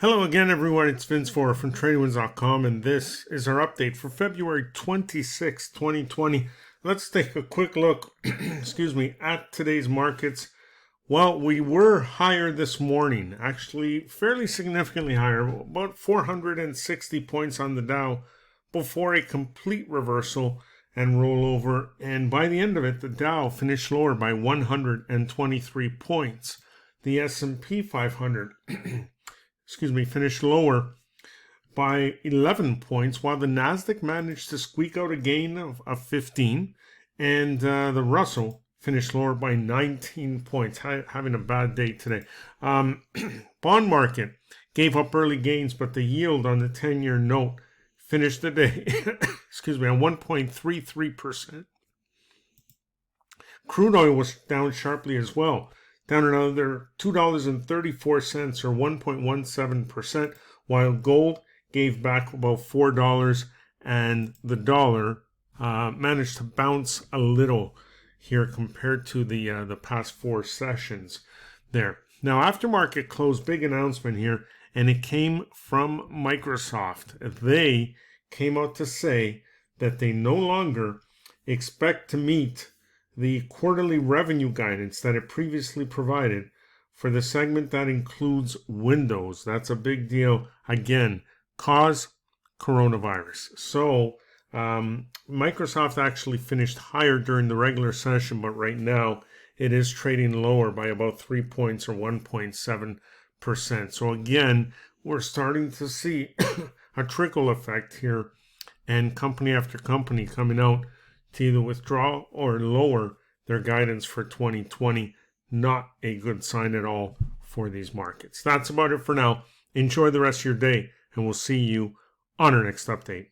Hello again, everyone. It's Vince Forer from TradingWinds.com, and this is our update for February 26, 2020. Let's take a quick look, at today's markets. Well, we were higher this morning, actually fairly significantly higher, about 460 points on the Dow before a complete reversal and rollover. And by the end of it, the Dow finished lower by 123 points. The S&P 500 finished lower by 11 points, while the NASDAQ managed to squeak out a gain of 15, and the Russell finished lower by 19 points, having a bad day today. Bond market gave up early gains, but the yield on the 10-year note finished the day, on 1.33%. Crude oil was down sharply as well, down another $2.34 or 1.17%, while gold gave back about $4 and the dollar managed to bounce a little here compared to the past four sessions there. Now, after market close, big announcement here, and it came from Microsoft. They came out to say that they no longer expect to meet the quarterly revenue guidance that it previously provided for the segment that includes Windows. That's a big deal. Again, cause coronavirus. So Microsoft actually finished higher during the regular session, but right now it is trading lower by about 3 points or 1.7%. So again, we're starting to see a trickle effect here, and company after company coming out to either withdraw or lower their guidance for 2020. Not a good sign at all for these markets. That's about it for now. Enjoy the rest of your day, and we'll see you on our next update.